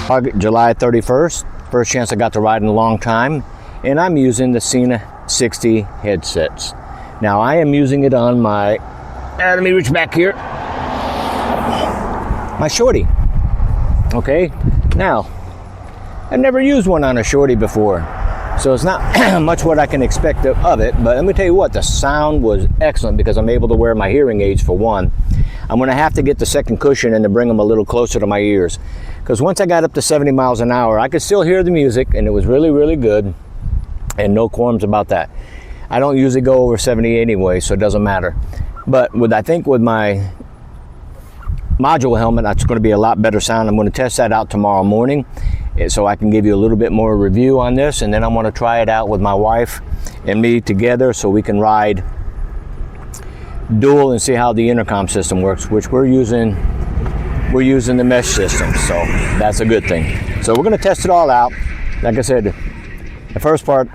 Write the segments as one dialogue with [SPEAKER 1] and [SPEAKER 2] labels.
[SPEAKER 1] July 31st, first chance I got to ride in a long time, and I'm using the Sena 60 headsets. Now I am using it on my, let me reach back here, my shorty. Okay, now I've never used one on a shorty before, so it's not much what I can expect of it, but let me tell you what, the sound was excellent because I'm able to wear my hearing aids for one. I'm going to have to get the second cushion and to bring them a little closer to my ears, because once I got up to 70 miles an hour, I could still hear the music, and it was really, really good, and no qualms about that. I don't usually go over 70 anyway, so it doesn't matter. But I think with my module helmet, that's going to be a lot better sound. I'm going to test that out tomorrow morning, so I can give you a little bit more review on this, and then I want to try it out with my wife and me together so we can ride dual and see how the intercom system works, which we're using the mesh system, so that's a good thing. So we're going to test it all out. Like I said, the first part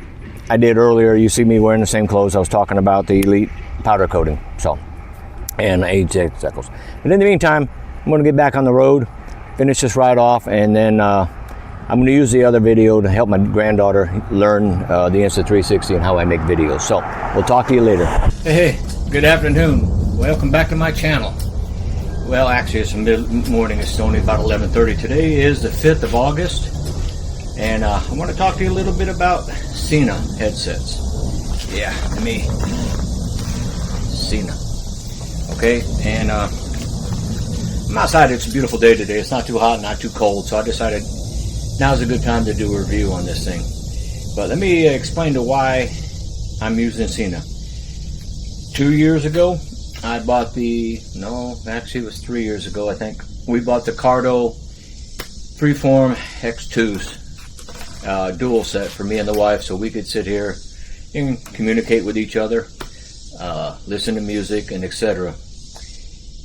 [SPEAKER 1] I did earlier, you see me wearing the same clothes. I was talking about the Elite powder coating, so, and age cycles. But in the meantime, I'm going to get back on the road, finish this ride off, and then I'm going to use the other video to help my granddaughter learn the Insta360 and how I make videos. So we'll talk to you later. Hey, good afternoon. Welcome back to my channel. Well, actually, it's mid-morning. It's only about 11:30. Today is the 5th of August, and I want to talk to you a little bit about Sena headsets. Yeah, Sena. Okay, and I'm outside. It's a beautiful day today. It's not too hot, not too cold, so I decided now's a good time to do a review on this thing. But let me explain to why I'm using Sena. 2 years ago, I bought actually it was 3 years ago, I think. We bought the Cardo Freeform X2s dual set for me and the wife, so we could sit here and communicate with each other, listen to music, and etc.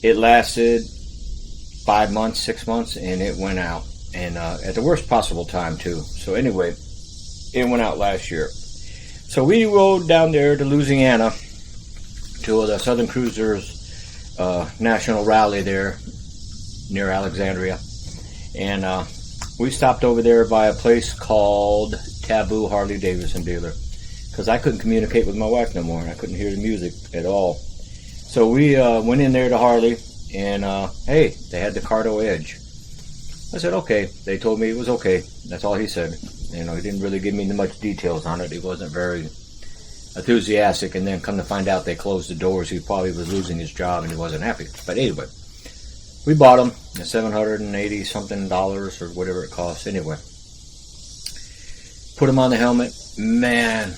[SPEAKER 1] It lasted 5 months, 6 months, and it went out. And at the worst possible time too. So anyway, it went out last year. So we rode down there to Louisiana to the Southern Cruisers National Rally there near Alexandria, and we stopped over there by a place called Taboo Harley Davidson dealer, because I couldn't communicate with my wife no more, and I couldn't hear the music at all. So we went in there to Harley, and hey, they had the Cardo Edge. I said, okay. They told me it was okay. That's all he said. You know, he didn't really give me much details on it. He wasn't very enthusiastic, and then come to find out they closed the doors. He probably was losing his job and he wasn't happy. But anyway, we bought them at $780 something or whatever it costs. Anyway, put them on the helmet. Man,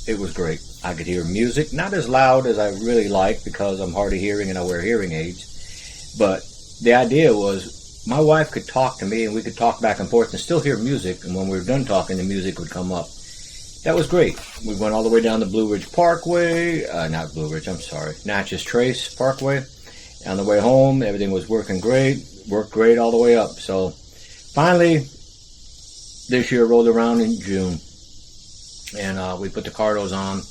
[SPEAKER 1] it was great. I could hear music, not as loud as I really like because I'm hard of hearing and I wear hearing aids. But the idea was my wife could talk to me and we could talk back and forth and still hear music. And when we were done talking, the music would come up. That was great. We went all the way down the Blue Ridge Parkway, not Blue Ridge, I'm sorry, Natchez Trace Parkway. On the way home, everything was working great, worked great all the way up. So finally, this year rolled around in June, and we put the Cardos on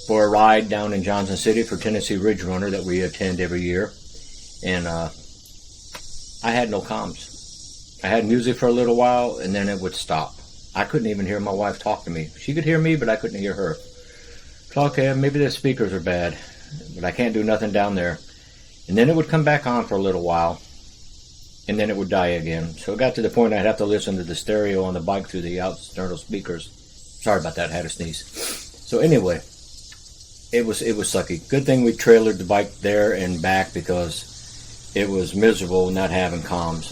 [SPEAKER 1] for a ride down in Johnson City for Tennessee Ridge Runner that we attend every year. And I had no comms. I had music for a little while, and then it would stop. I couldn't even hear my wife talk to me. She could hear me, but I couldn't hear her. So, okay, maybe the speakers are bad, but I can't do nothing down there. And then it would come back on for a little while, and then it would die again. So it got to the point I'd have to listen to the stereo on the bike through the external speakers. Sorry about that, I had a sneeze. So anyway, it was sucky. Good thing we trailered the bike there and back because it was miserable not having comms,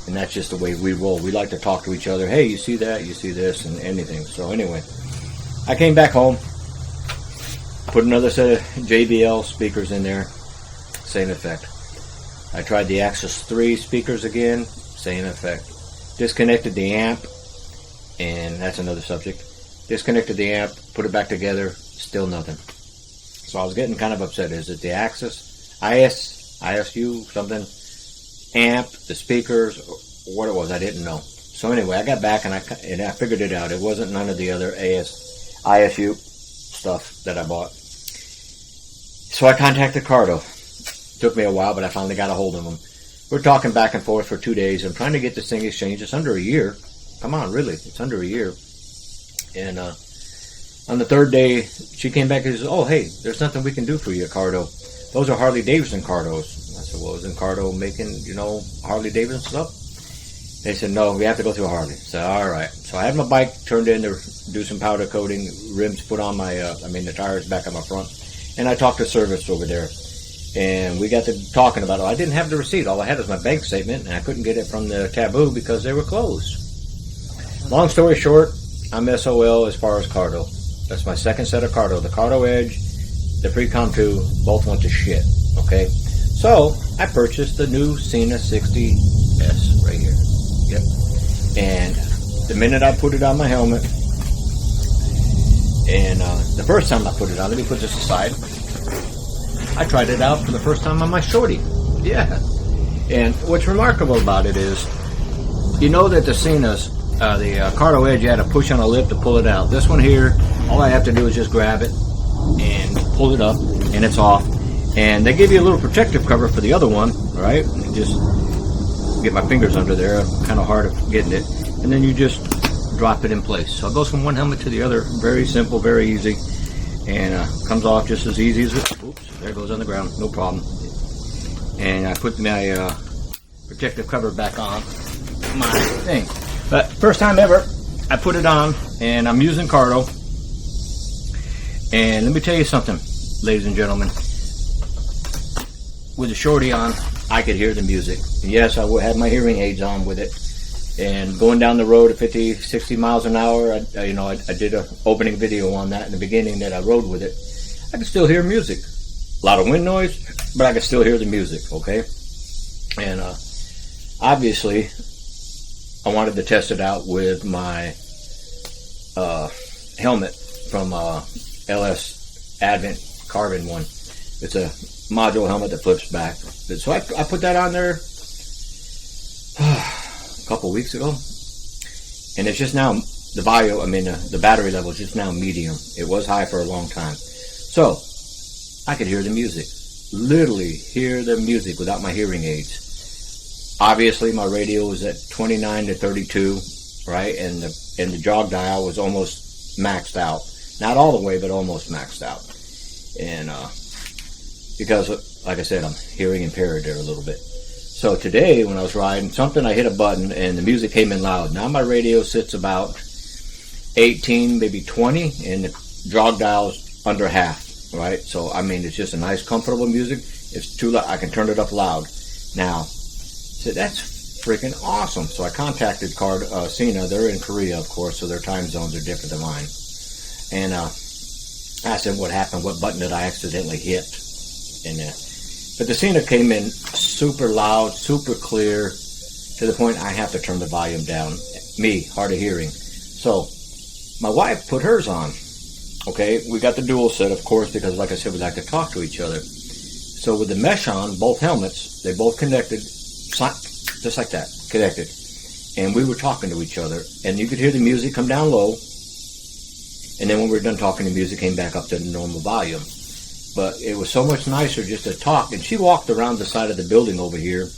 [SPEAKER 1] and that's just the way we roll. We like to talk to each other. Hey, you see that? You see this? And anything. So anyway, I came back home, put another set of JBL speakers in there, same effect. I tried the Axis 3 speakers again, same effect. Disconnected the amp, and that's another subject. Disconnected the amp, put it back together, still nothing. So I was getting kind of upset. Is it the Axis, ISU, something? Amp, the speakers, what it was, I didn't know. So anyway, I got back and I figured it out. It wasn't none of the other ISU stuff that I bought. So I contacted Cardo. Took me a while, but I finally got a hold of them. we're talking back and forth for 2 days. I'm trying to get this thing exchanged. It's under a year. Come on, really, it's under a year. And on the third day, she came back and says, "Oh, hey, there's nothing we can do for you at Cardo. Those are Harley Davidson Cardos." I said, "Well, isn't Cardo making, Harley Davidson stuff?" They said, "No, we have to go through Harley." So, all right. So I had my bike turned in to do some powder coating, rims put on the tires back on my front. And I talked to service over there. And we got to talking about it. I didn't have the receipt. All I had was my bank statement, and I couldn't get it from the Taboo because they were closed. Long story short, I'm SOL as far as Cardo. That's my second set of Cardo. The Cardo Edge, the Precom 2, both went to shit. Okay? So, I purchased the new Sena 60S right here. Yep. And the minute I put it on my helmet, and the first time I put it on, let me put this aside, I tried it out for the first time on my shorty. Yeah. And what's remarkable about it is, you know that the Sena's, the Cardo Edge, you had to push on a lip to pull it out. This one here, all I have to do is just grab it and pull it up, and it's off. And they give you a little protective cover for the other one, right? And just get my fingers under there. I'm kind of hard at getting it. And then you just drop it in place. So it goes from one helmet to the other. Very simple, very easy. And comes off just as easy as it. Oops, there it goes on the ground. No problem. And I put my protective cover back on my thing. But first time ever, I put it on, and I'm using Cardo. And let me tell you something, ladies and gentlemen. With the shorty on, I could hear the music. And yes, I had my hearing aids on with it. And going down the road at 50, 60 miles an hour, I did an opening video on that in the beginning that I rode with it. I could still hear music. A lot of wind noise, but I could still hear the music, okay? And obviously, I wanted to test it out with my helmet from LS Advent Carbon one. It's a module helmet that flips back. So I put that on there a couple weeks ago, and it's just now the the battery level is just now medium. It was high for a long time, so I could hear the music, literally hear the music without my hearing aids. Obviously, my radio was at 29 to 32, right, and the jog dial was almost maxed out. Not all the way, but almost maxed out. And because, like I said, I'm hearing impaired there a little bit. So today, when I was riding, I hit a button, and the music came in loud. Now my radio sits about 18, maybe 20, and the jog dial's under half, right? So, it's just a nice, comfortable music. It's too loud. I can turn it up loud. Now, so that's freaking awesome. So I contacted Sena. They're in Korea, of course, so their time zones are different than mine. And I asked them what happened, what button did I accidentally hit. And but the Sena came in super loud, super clear, to the point I have to turn the volume down. Me, hard of hearing. So my wife put hers on. Okay, we got the dual set, of course, because like I said, we like to talk to each other. So with the mesh on, both helmets, they both connected, just like that, connected. And we were talking to each other, and you could hear the music come down low, and then when we were done talking, the music came back up to the normal volume. But it was so much nicer just to talk. And she walked around the side of the building over here,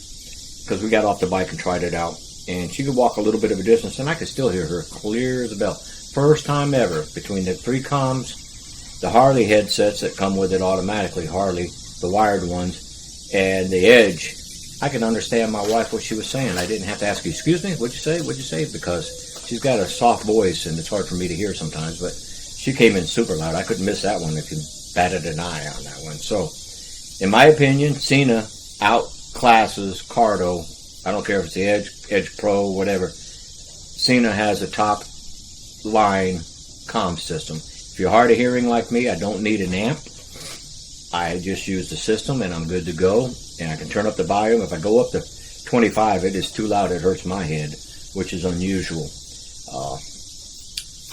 [SPEAKER 1] because we got off the bike and tried it out. And she could walk a little bit of a distance, and I could still hear her clear as a bell. First time ever, between the Precoms, the Harley headsets that come with it automatically, Harley, the wired ones, and the Edge, I could understand my wife what she was saying. I didn't have to ask her, "Excuse me, what'd you say? What'd you say?" Because she's got a soft voice, and it's hard for me to hear sometimes. But she came in super loud. I couldn't miss that one if you batted an eye on that one. So, in my opinion, Sena outclasses Cardo. I don't care if it's the Edge Pro, whatever. Sena has a top line comm system. If you're hard of hearing like me, I don't need an amp. I just use the system and I'm good to go. And I can turn up the volume. If I go up to 25, it is too loud. It hurts my head, which is unusual.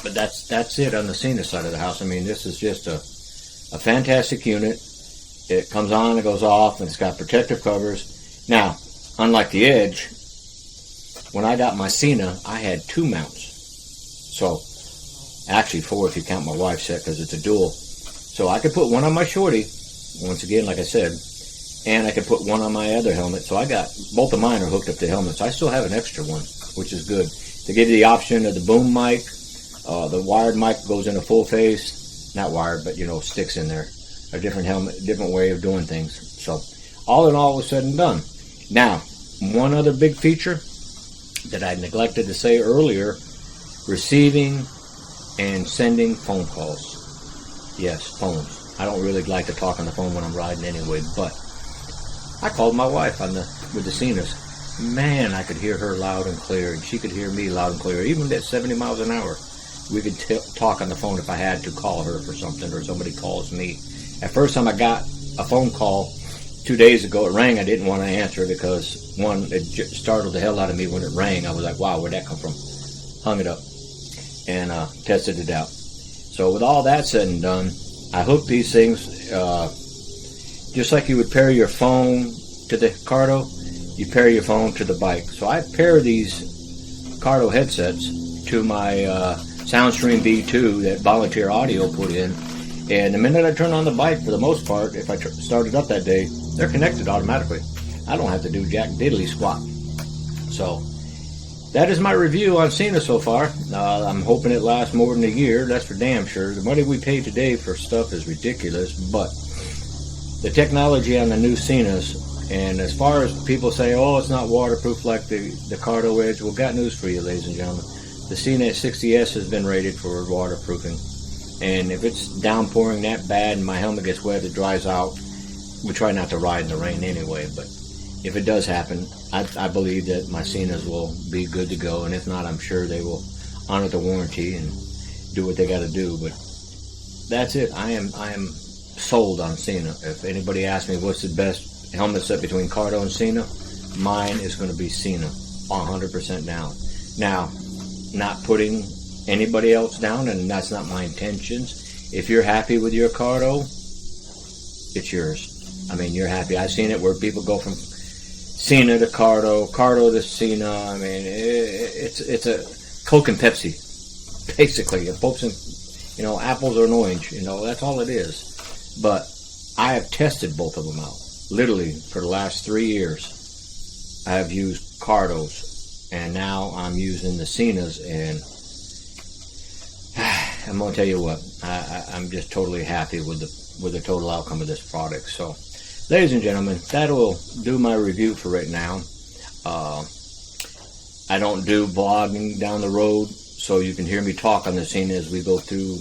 [SPEAKER 1] But that's it on the Sena side of the house. This is just a fantastic unit. It comes on, it goes off, and it's got protective covers. Now, unlike the Edge, when I got my Sena, I had 2 mounts. So, actually 4 if you count my wife's set, because it's a dual. So I could put one on my shorty, once again, like I said, and I could put one on my other helmet. So I got, both of mine are hooked up to helmets. I still have an extra one, which is good. They give you the option of the boom mic. The wired mic goes in a full face. Not wired, but, you know, sticks in there. A different helmet, different way of doing things. So all in all was said and done. Now, one other big feature that I neglected to say earlier, receiving and sending phone calls. Yes, phones. I don't really like to talk on the phone when I'm riding anyway, but I called my wife with the Senas. Man, I could hear her loud and clear, and she could hear me loud and clear. Even at 70 miles an hour, we could talk on the phone if I had to call her for something, or somebody calls me. At first time I got a phone call 2 days ago, it rang. I didn't want to answer because, one, it startled the hell out of me when it rang. I was like, wow, where'd that come from? Hung it up and tested it out. So with all that said and done, I hooked these things just like you would pair your phone to the Cardo, you pair your phone to the bike. So I pair these Cardo headsets to my SoundStream V2 that Volunteer Audio put in. And the minute I turn on the bike, for the most part, if I started up that day, they're connected automatically. I don't have to do jack diddly squat. So that is my review on Sena so far. I'm hoping it lasts more than a year. That's for damn sure. The money we pay today for stuff is ridiculous, but the technology on the new Senas, and as far as people say, oh, it's not waterproof like the Cardo Edge, well, got news for you, ladies and gentlemen. The Sena 60S has been rated for waterproofing. And if it's downpouring that bad and my helmet gets wet, it dries out. We try not to ride in the rain anyway, but if it does happen, I believe that my Senas will be good to go. And if not, I'm sure they will honor the warranty and do what they got to do. But that's it. I am sold on Sena. If anybody asks me what's the best helmet set between Cardo and Sena, mine is going to be Sena, 100% down. Now, not putting anybody else down, and that's not my intentions. If you're happy with your Cardo, it's yours. I mean, you're happy. I've seen it where people go from Sena to Cardo, Cardo to Sena. I mean, it's a Coke and Pepsi, basically. And folks, you know, apples or an orange. You know, that's all it is. But I have tested both of them out. Literally, for the last 3 years, I have used Cardos, and now I'm using the Senas, and I'm going to tell you what, I'm just totally happy with the total outcome of this product. So, ladies and gentlemen, that will do my review for right now. I don't do vlogging down the road, so you can hear me talk on the Sena as we go through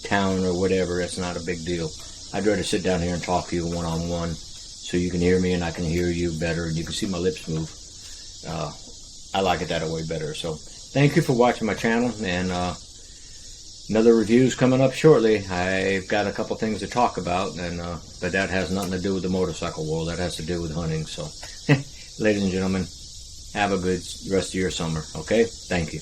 [SPEAKER 1] town or whatever. That's not a big deal. I'd rather sit down here and talk to you one-on-one so you can hear me and I can hear you better and you can see my lips move. I like it that way better. So, thank you for watching my channel, and another review's coming up shortly. I've got a couple things to talk about, and but that has nothing to do with the motorcycle world. That has to do with hunting. So, ladies and gentlemen, have a good rest of your summer, okay? Thank you.